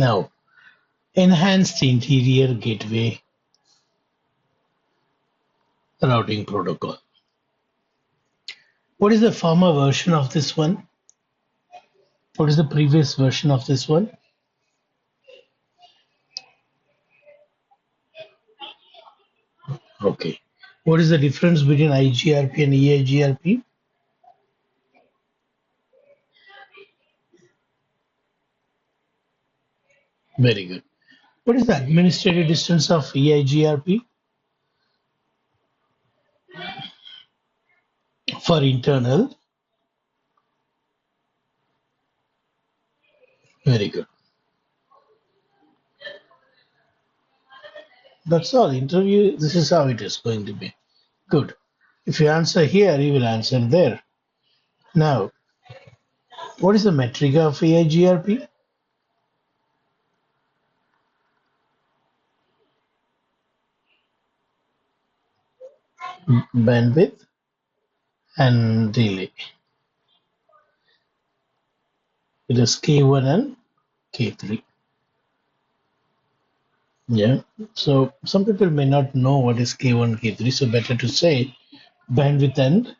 Now, enhanced interior gateway routing protocol. What is the former version of this one? What is the previous version of this one? Okay. What is the difference between IGRP and EIGRP? Very good. What is the administrative distance of EIGRP? For internal? Very good. That's all. Interview, this is how it is going to be. Good. If you answer here, you will answer there. Now, what is the metric of EIGRP? Bandwidth and delay. It is K1 and K3. Yeah. So some people may not know what is K1, K3, so better to say bandwidth and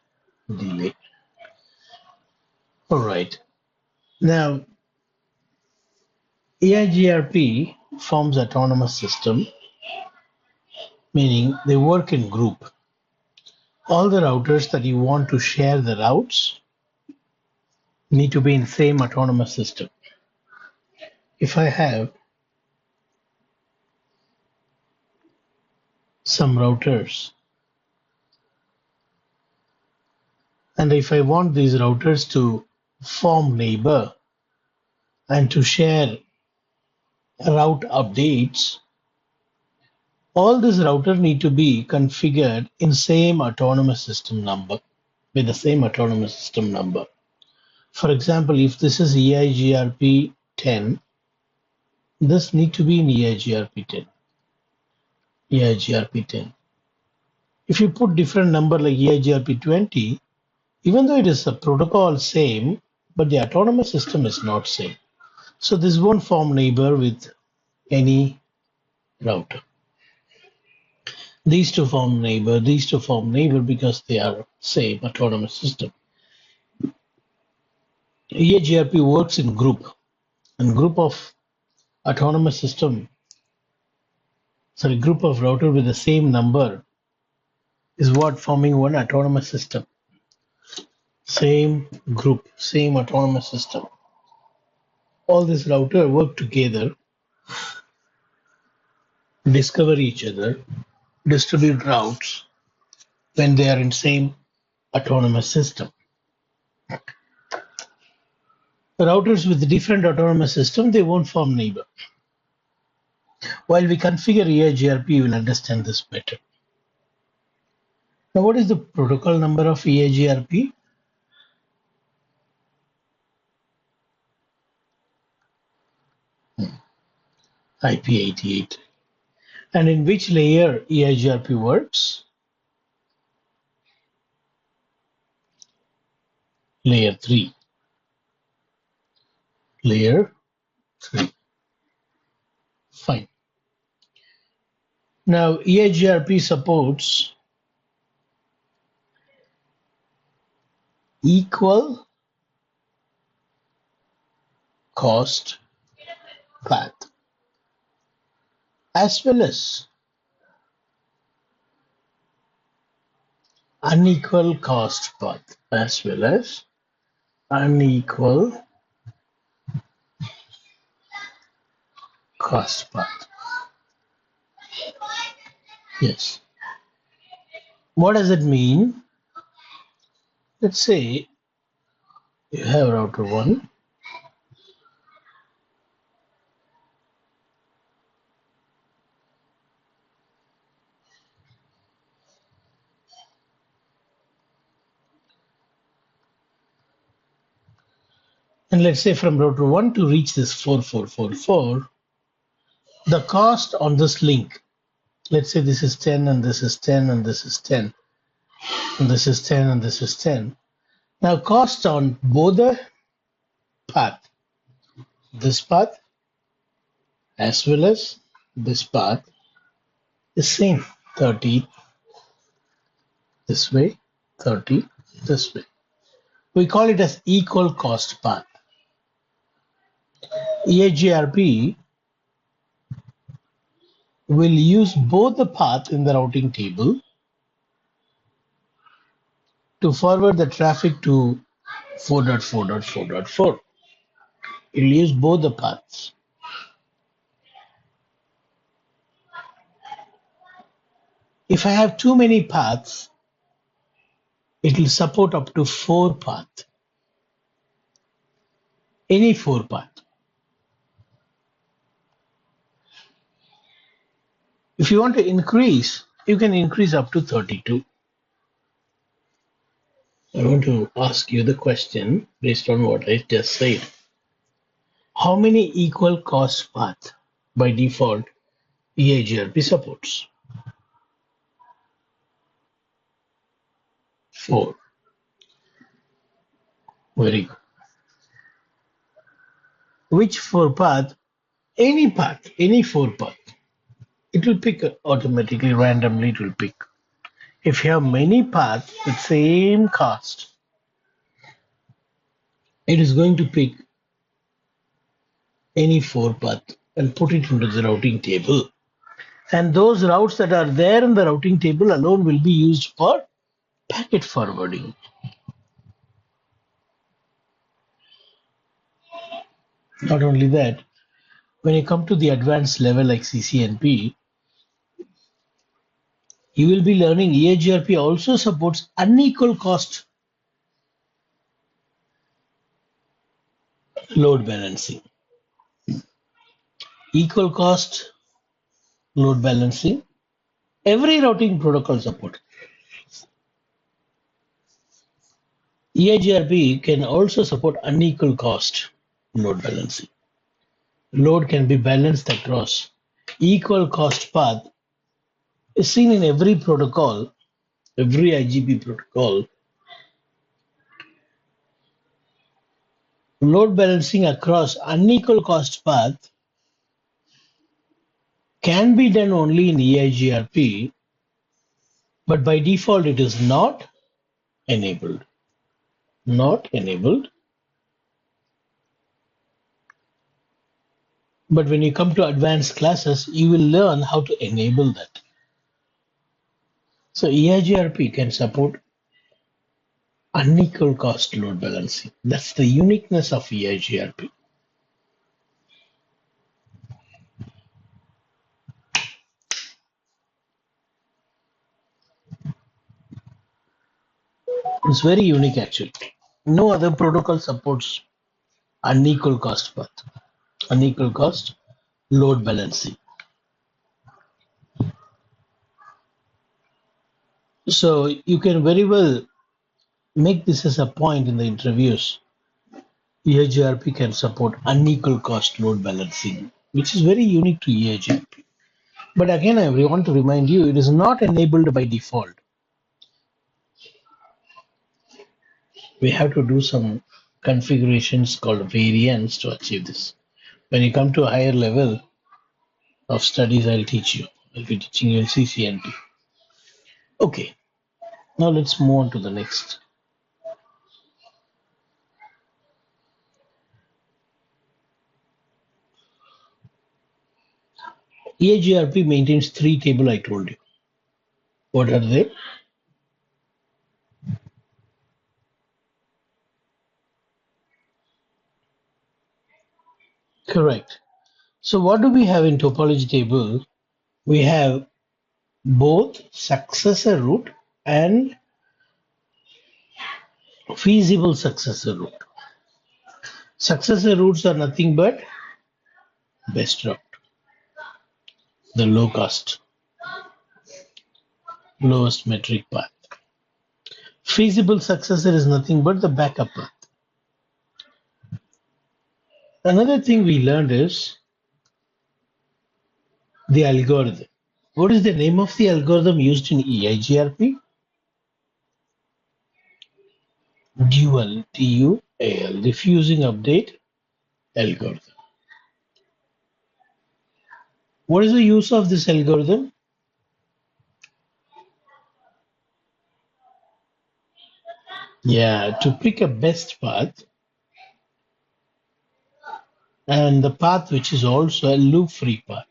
delay. All right. Now, EIGRP forms autonomous system, meaning they work in group. All the routers that you want to share the routes need to be in same autonomous system. If I have some routers, and if I want these routers to form neighbor and to share route updates, all these routers need to be configured in same autonomous system number, with the same autonomous system number. For example, if this is EIGRP 10, this need to be in EIGRP 10. EIGRP 10. If you put different number like EIGRP 20, even though it is a protocol same, but the autonomous system is not same. So this won't form neighbor with any router. These two form neighbor, these two form neighbor because they are same autonomous system. EIGRP works in group, and group of autonomous system, sorry, group of router with the same number is what forming one autonomous system. Same group, same autonomous system. All these router work together, discover each other, distribute routes when they are in same autonomous system. Routers with different autonomous system, they won't form neighbor. While we configure EIGRP, you will understand this better. Now, what is the protocol number of EIGRP? IP88. And in which layer EIGRP works? Layer 3. Layer 3. Fine. Now, EIGRP supports equal cost path as well as unequal cost path as well as unequal cost path. Yes. What does it mean? Let's say you have router 1. And let's say from router 1 to reach this 4444, the cost on this link, let's say this is 10 and this is 10 and this is 10 and this is 10 and this is 10. Now cost on both the path, this path as well as this path is same, 30 this way, 30 this way. We call it as equal cost path. EIGRP will use both the path in the routing table to forward the traffic to 4.4.4.4. It will use both the paths. If I have too many paths, it will support up to 4 paths. Any 4 path. If you want to increase, you can increase up to 32. I want to ask you the question based on what I just said. How many equal cost paths by default EIGRP supports? 4. Very good. Which 4 path? Any path, any 4 path. It will pick automatically, randomly it will pick. If you have many paths with same cost, it is going to pick any 4 path and put it into the routing table. And those routes that are there in the routing table alone will be used for packet forwarding. Not only that, when you come to the advanced level like CCNP, you will be learning EIGRP also supports unequal cost load balancing. Equal cost load balancing, every routing protocol support. EIGRP can also support unequal cost load balancing. Load can be balanced across equal cost path is seen in every protocol, every IGP protocol. Load balancing across unequal cost path can be done only in EIGRP, but by default it is not enabled. Not enabled. But when you come to advanced classes, you will learn how to enable that. So EIGRP can support unequal cost load balancing. That's the uniqueness of EIGRP. It's very unique actually. No other protocol supports unequal cost path, unequal cost load balancing. So you can very well make this as a point in the interviews. EIGRP can support unequal cost load balancing, which is very unique to EIGRP. But again, I want to remind you, it is not enabled by default. We have to do some configurations called variants to achieve this. When you come to a higher level of studies, I'll teach you. I'll be teaching you in CCNP. Okay, now let's move on to the next. EIGRP maintains 3 tables I told you. What are they? Correct. So what do we have in topology table? We have both successor route and feasible successor route. Successor routes are nothing but best route, the low cost, lowest metric path. Feasible successor is nothing but the backup path. Another thing we learned is the algorithm. What is the name of the algorithm used in EIGRP? Dual, DUAL, diffusing update algorithm. What is the use of this algorithm? Yeah, to pick a best path and the path which is also a loop-free path,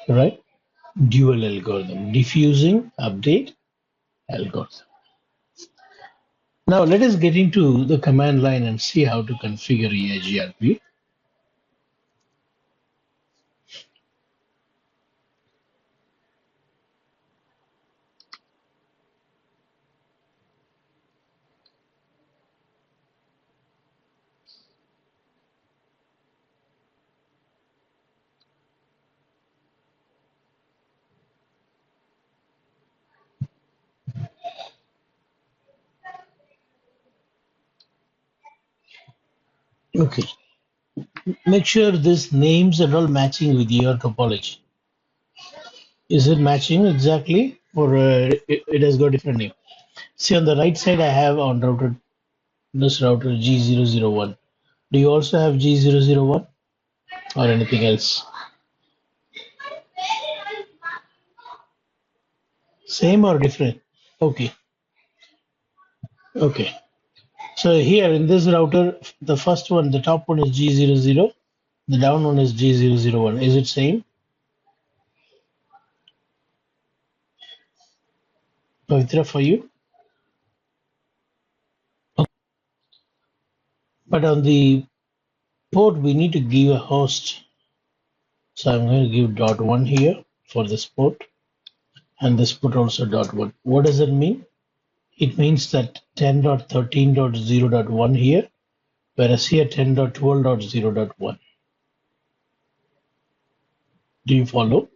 right? Dual algorithm, diffusing update algorithm. Now let us get into the command line and see how to configure EIGRP. Okay, make sure this names are all matching with your topology. Is it matching exactly, or it has got different name? See, on the right side, I have on router this router G001. Do you also have G001 or anything else? Same or different? Okay, okay. So here in this router, the first one, the top one is G00, the down one is G001. Is it same, Pavitra, for you? But on the port, we need to give a host. So I'm going to give dot one here for this port, and this port also dot one. What does it mean? It means that 10.13.0.1 here, whereas here 10.12.0.1. Do you follow?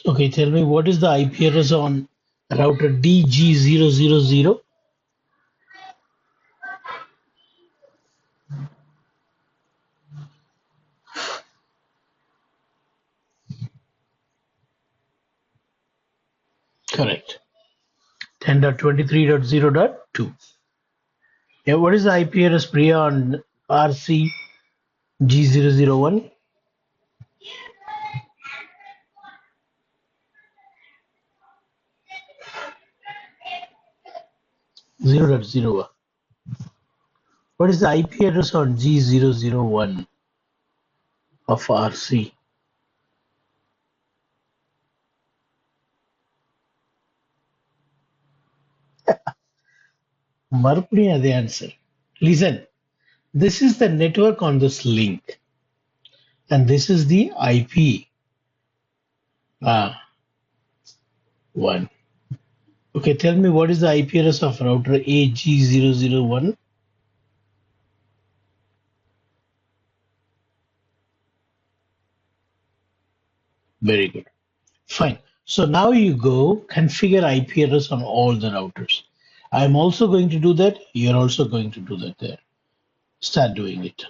Okay, tell me what is the IP address on router DG000? Correct. 10.23.0.2. Yeah, what is the IP address Priya on RC G001? 0.0. What is the IP address on G001 of RC? Marpuni the answer. Listen, this is the network on this link, and this is the IP one. Okay, tell me what is the IP address of router AG001? Very good. Fine. So now you go configure IP address on all the routers. I'm also going to do that. You're also going to do that there. Start doing it.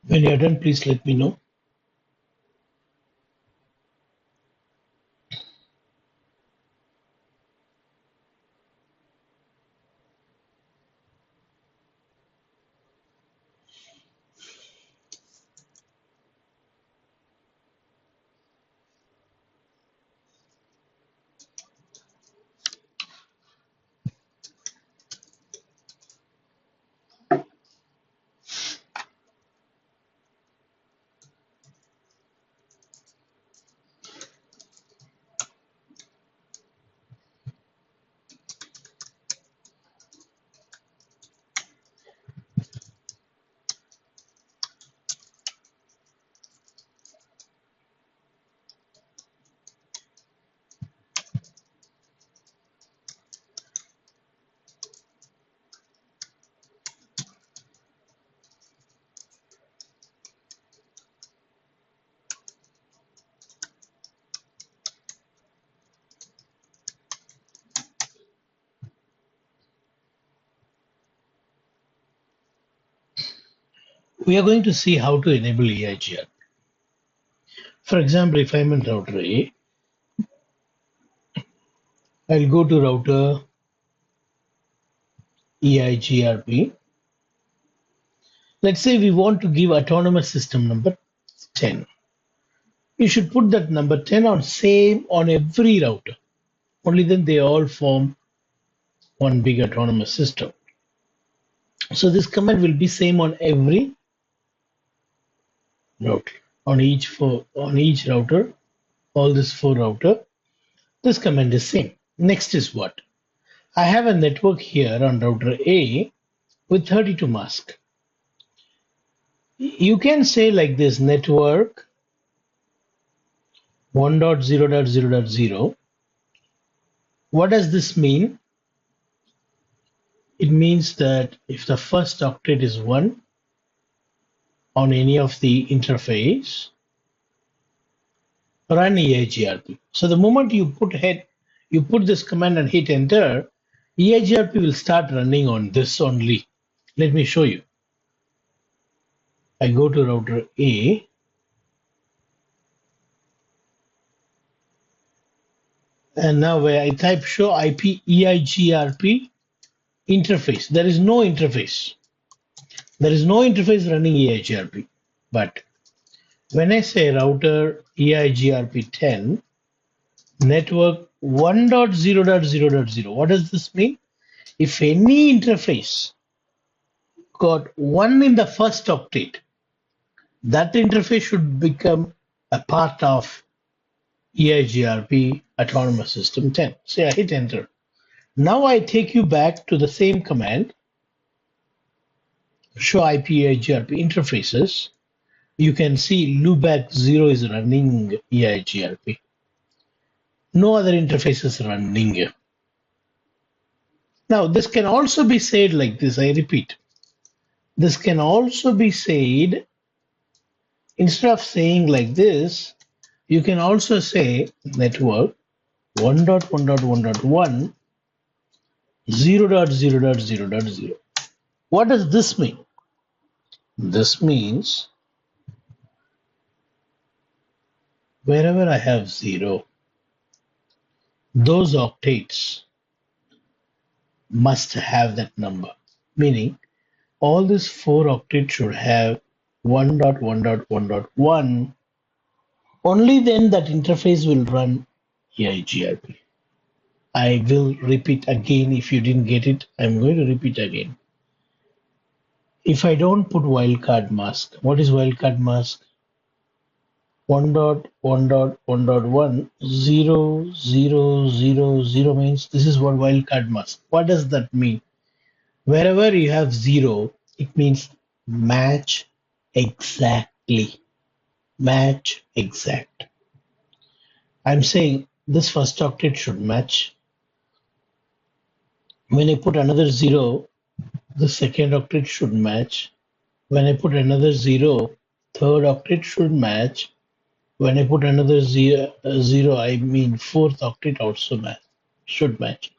When you're done, please let me know. We are going to see how to enable EIGR. For example, if I'm in router A, I'll go to router EIGRP. Let's say we want to give autonomous system number 10. You should put that number 10 on same on every router. Only then they all form one big autonomous system. So this command will be same on every router. On each router, all this 4 router, this command is same. Next is what? I have a network here on router A with 32 masks. You can say like this: network 1.0.0.0. What does this mean? It means that if the first octet is 1 on any of the interface, run EIGRP. So the moment you put this command and hit enter, EIGRP will start running on this only. Let me show you. I go to router A. And now where I type show IP EIGRP interface, there is no interface. There is no interface running EIGRP. But when I say router EIGRP 10, network 1.0.0.0, what does this mean? If any interface got 1 in the first octet, that interface should become a part of EIGRP autonomous system 10. Say I hit enter. Now I take you back to the same command, show IP EIGRP interfaces. You can see loopback 0 is running EIGRP. No other interface is running. Now this can also be said like this, I repeat. This can also be said, instead of saying like this, you can also say network 1.1.1.1 0.0.0.0. What does this mean? This means wherever I have 0, those octets must have that number. Meaning all these 4 octets should have 1.1.1.1. Only then that interface will run EIGRP. I will repeat again. If you didn't get it, I'm going to repeat again. If I don't put wildcard mask, what is wildcard mask? 1.1.1.1 0 0 0 0 means this is what wildcard mask. What does that mean? Wherever you have 0, it means match exactly. Match exact. I'm saying this first octet should match. When I put another 0, the second octet should match. When I put another 0, third octet should match. When I put another zero, I mean fourth octet also should match.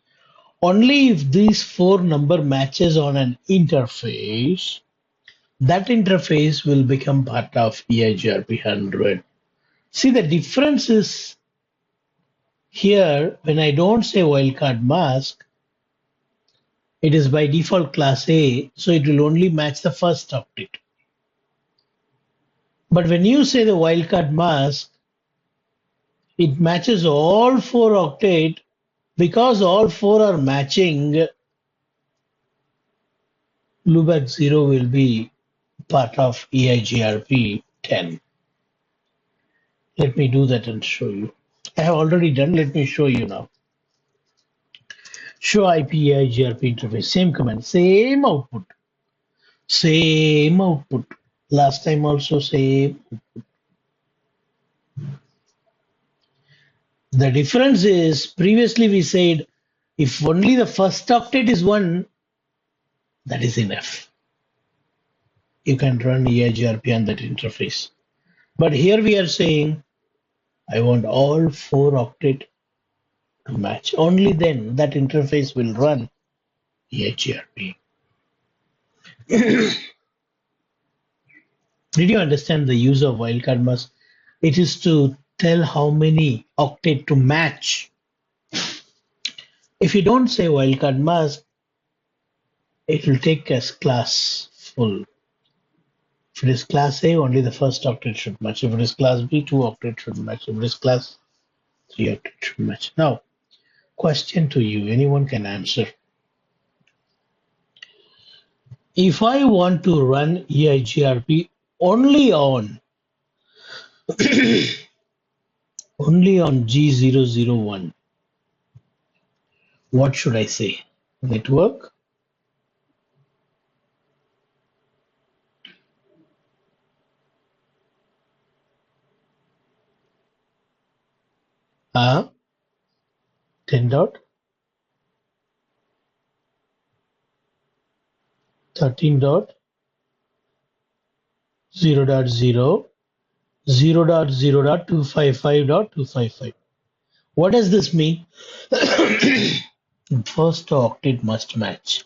Only if these 4 number matches on an interface, that interface will become part of EIGRP 100. See, the difference is here when I don't say wildcard mask, it is by default class A, so it will only match the first octet. But when you say the wildcard mask, it matches all 4 octet. Because all 4 are matching, loopback 0 will be part of EIGRP 10. Let me do that and show you. I have already done. Let me show you now. Show IP EIGRP interface. Same command, same output. Same output. Last time also same. The difference is previously we said if only the first octet is 1, that is enough. You can run EIGRP on that interface. But here we are saying I want all 4 octet to match. Only then that interface will run EIGRP. Did you understand the use of wildcard mask? It is to tell how many octet to match. If you don't say wildcard mask, it will take as class full. If it is class A, only the first octet should match. If it is class B, 2 octet should match. If it is class 3 octet should match. Now, question to you, anyone can answer. If I want to run EIGRP only on G001, what should I say? Network? 10 dot 13 dot 0 dot 0 0 dot 0 dot 255 dot 255. What does this mean? First octet must match.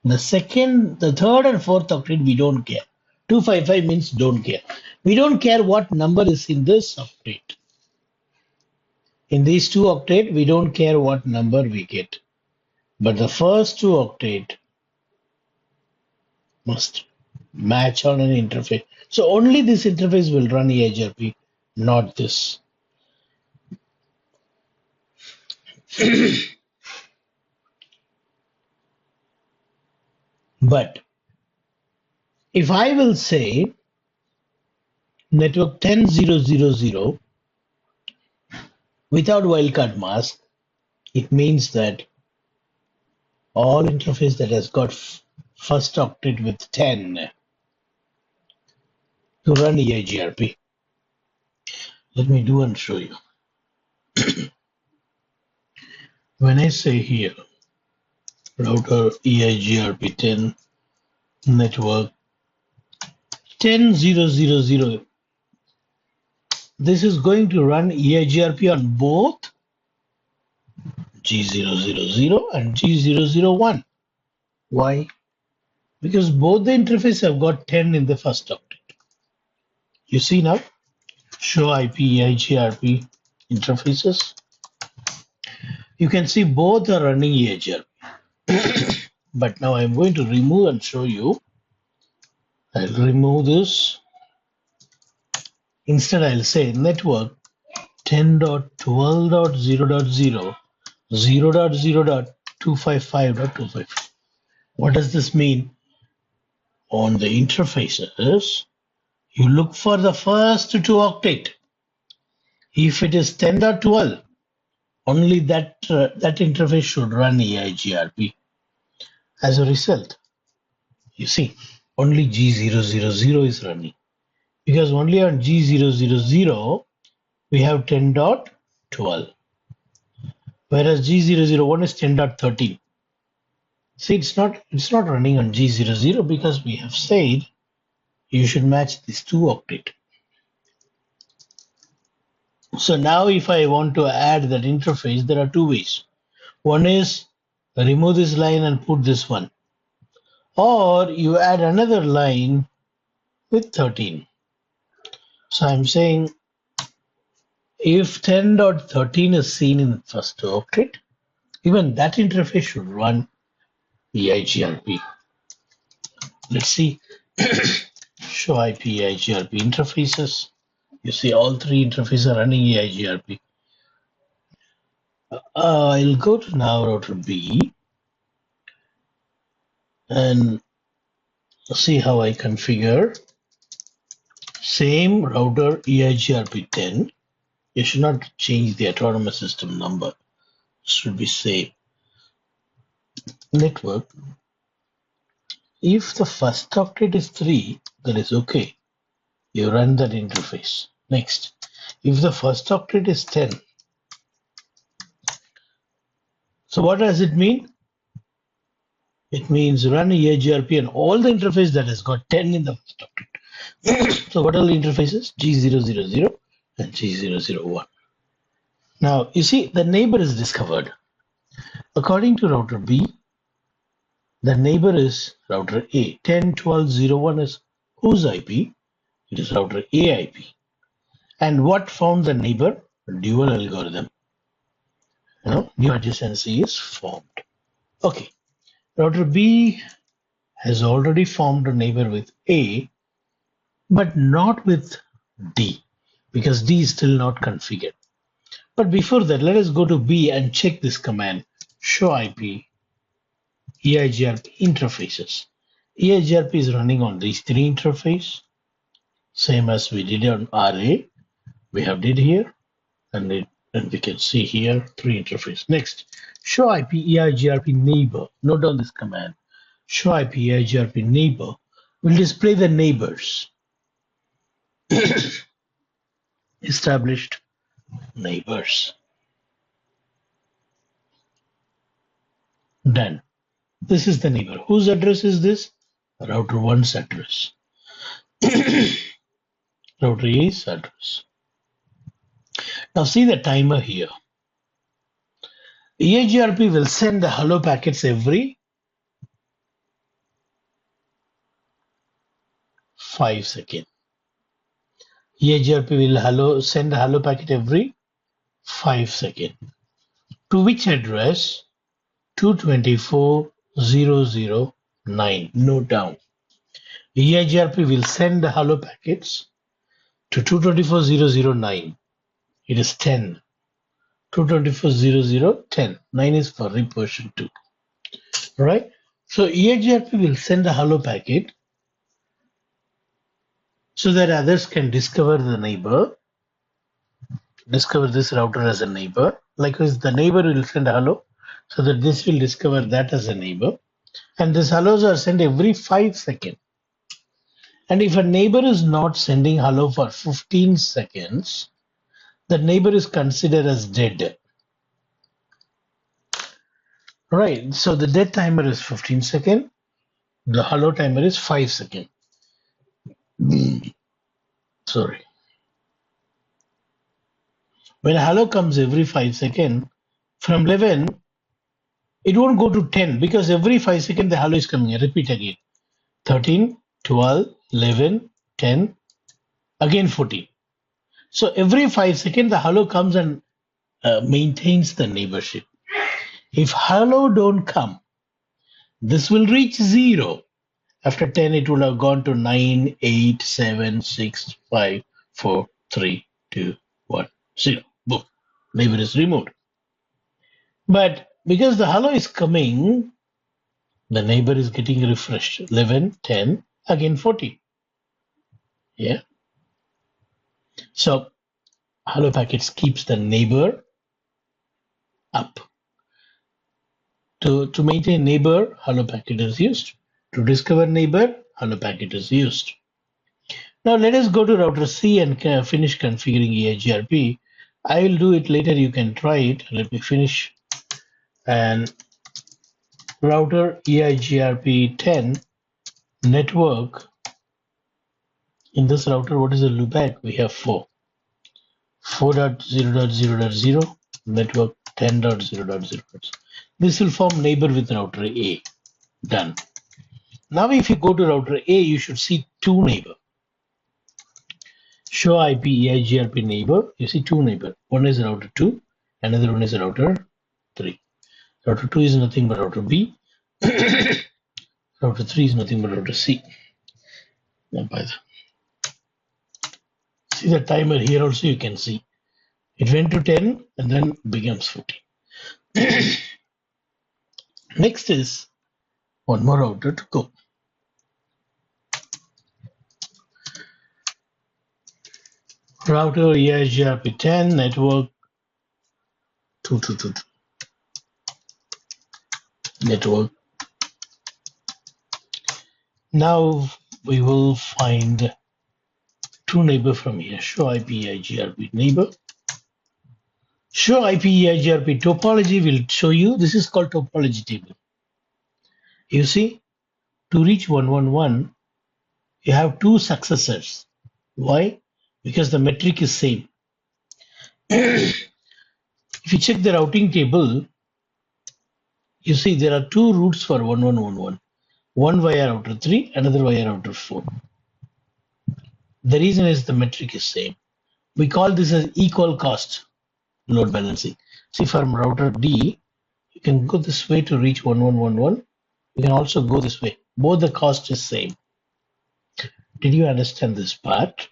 The second, the third and fourth octet we don't care. 255 means don't care. We don't care what number is in this octet. In these 2 octet, we don't care what number we get. But the first 2 octet must match on an interface. So only this interface will run EIGRP, not this. But if I will say network 10000 without wildcard mask, it means that all interface that has got first octet with 10 to run EIGRP. Let me do and show you. When I say here, router EIGRP 10 network 10000, this is going to run EIGRP on both G000 and G001. Why? Because both the interfaces have got 10 in the first octet. You see now? Show IP EIGRP interfaces. You can see both are running EIGRP. But now I'm going to remove and show you. I'll remove this. Instead, I'll say network 10.12.0.0 0.0.255.255. What does this mean? On the interfaces, you look for the first 2 octet. If it is 10.12, only that interface should run EIGRP. As a result, you see, only G000 is running. Because only on G000 we have 10.12. Whereas G001 is 10.13. See, it's not running on G00 because we have said you should match these 2 octet. So now if I want to add that interface, there are 2 ways. One is remove this line and put this one. or you add another line with 13. So I'm saying if 10.13 is seen in first octet, even that interface should run EIGRP. Let's see. Show IP EIGRP interfaces. You see all three interfaces are running EIGRP. I'll go to now router B and see how I configure. Same router EIGRP10. You should not change the autonomous system number. It should be same. Network. If the first octet is 3, that is okay. You run that interface. Next. If the first octet is 10. So what does it mean? It means run EIGRP and all the interface that has got 10 in the first octet. So what are the interfaces? G000 and G001. Now you see the neighbor is discovered. According to router B, the neighbor is router A. 10.12.01 is whose IP? It is router A IP. And what found the neighbor? Dual algorithm. New adjacency is formed. Okay. Router B has already formed a neighbor with A, but not with D, because D is still not configured. But before that, let us go to B and check this command, show IP EIGRP interfaces. EIGRP is running on these three interfaces, same as we did on RA. We have did here, and we can see here three interfaces. Next, show IP EIGRP neighbor. Note down this command. Show IP EIGRP neighbor will display the neighbors. Established neighbors. Done. This is the neighbor. Whose address is this? Router 1's address. Router A's address. Now see the timer here. EIGRP will send the hello packets every 5 seconds. EIGRP will send a hello packet every 5 seconds. To which address? 224.0.0.9. Note down. EIGRP will send the hello packets to 224.0.0.9. It is 10. 224.0.0.10. 9 is for RIP version 2. Right? So EIGRP will send a hello packet so that others can discover the neighbor, discover this router as a neighbor. Likewise, the neighbor will send a hello so that this will discover that as a neighbor. And these hellos are sent every 5 seconds. And if a neighbor is not sending hello for 15 seconds, the neighbor is considered as dead. Right, so the dead timer is 15 seconds. The hello timer is 5 seconds. Sorry. When hello comes every 5 seconds, from 11, it won't go to 10 because every 5 seconds the hello is coming. I repeat again. 13, 12, 11, 10, again 14. So every 5 seconds the hello comes and maintains the neighborship. If hello don't come, this will reach 0. After 10, it will have gone to 9, 8, 7, 6, 5, 4, 3, 2, 1, 0. Boom. Neighbor is removed. But because the hello is coming, the neighbor is getting refreshed. 11, 10, again 14. Yeah. So hello packets keeps the neighbor up. To maintain neighbor, hello packet is used. To discover neighbor, hello packet is used. Now let us go to router C and finish configuring EIGRP. I will do it later. You can try it. Let me finish. And router EIGRP 10 network. In this router, what is the loopback? We have 4. 4.0.0.0 network 10.0.0. This will form neighbor with router A. Done. Now if you go to router A, you should see two neighbor. Show IP EIGRP neighbor, you see two neighbor. One is router 2, another one is router 3. Router 2 is nothing but router B. Router 3 is nothing but router C. Now see the timer here also you can see. It went to 10 and then becomes 14. Next is one more router to go. Router EIGRP 10 network 2222 network. Now we will find two neighbor from here. Show IP EIGRP neighbor. Show IP EIGRP topology will show you. This is called topology table. You see, to reach 111, you have two successors. Why? Because the metric is same. If you check the routing table, you see there are two routes for 1111. One via router 3, another via router 4. The reason is the metric is same. We call this as equal cost load balancing. See, from router D, you can go this way to reach 1111. You can also go this way. Both the cost is same. Did you understand this part?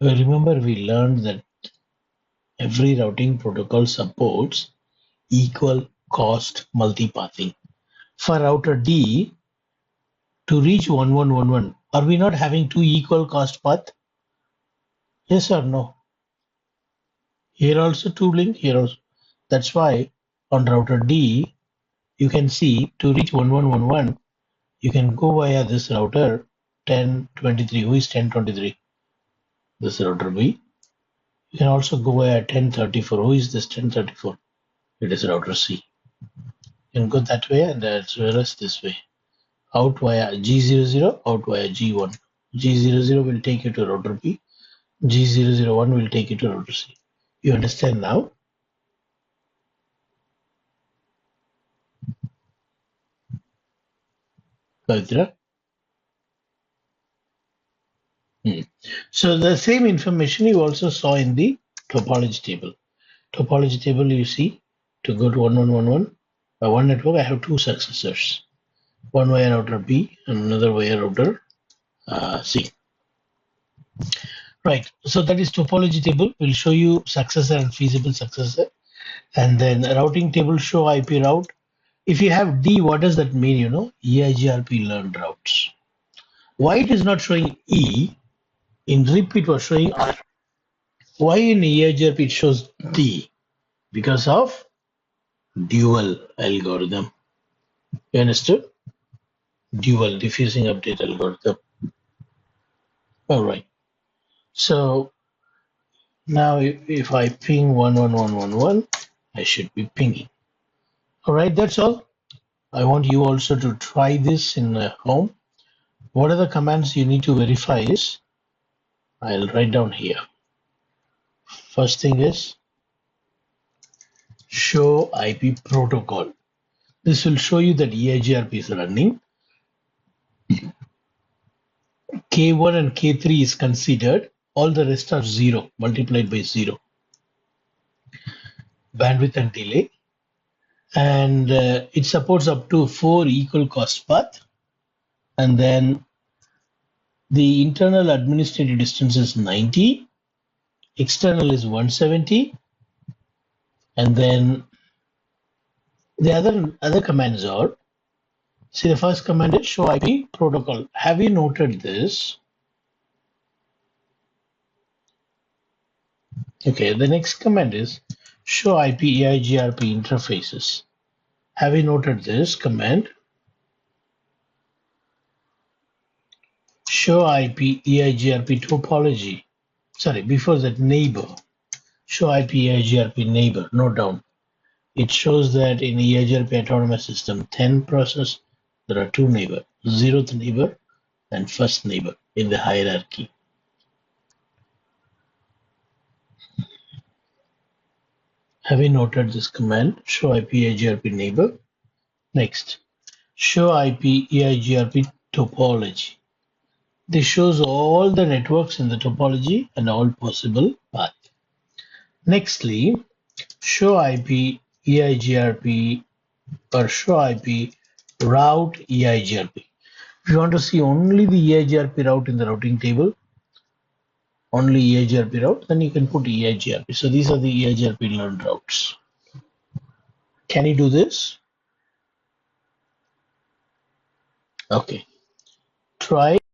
Remember, we learned that every routing protocol supports equal cost multipathing. For router D, to reach 1111, are we not having two equal cost path? Yes or no? Here also two link, here also. That's why on router D, you can see to reach 1111, you can go via this router 1023. Who is 1023? This router B. You can also go via 1034. Who is this 1034? It is router C. You can go that way and as well as this way. Out via G00, out via G1. G00 will take you to router B. G001 will take you to router C. You understand now? Pavitra? So the same information you also saw in the topology table. Topology table you see to go to 1111 by one network I have two successors. One via router B and another via router C. Right. So that is topology table will show you successor and feasible successor. And then routing table show IP route. If you have D, what does that mean? You know, EIGRP learned routes. Why it is not showing E? In RIP it was showing R. Why in EIGRP it shows D? Because of dual algorithm. You understood? Dual diffusing update algorithm. All right. So now if I ping 11111, I should be pinging. All right, that's all. I want you also to try this in home. What are the commands you need to verify is, I'll write down here. First thing is show IP protocol. This will show you that EIGRP is running. K1 and K3 is considered. All the rest are 0 multiplied by 0. Bandwidth and delay. And it supports up to 4 equal cost path. And then the internal administrative distance is 90. External is 170. And then the other commands are, see the first command is show IP protocol. Have you noted this? Okay, the next command is show IP EIGRP interfaces. Have you noted this command? Show IP EIGRP topology. Sorry, before that neighbor. Show IP EIGRP neighbor. Note down. It shows that in EIGRP autonomous system 10 process, there are two neighbor, 0th neighbor and first neighbor in the hierarchy. Have you noted this command? Show IP EIGRP neighbor. Next, show IP EIGRP topology. This shows all the networks in the topology and all possible paths. Nextly, show IP EIGRP or show IP route EIGRP. If you want to see only the EIGRP route in the routing table, only EIGRP route, then you can put EIGRP. So these are the EIGRP learned routes. Can you do this? Okay. Try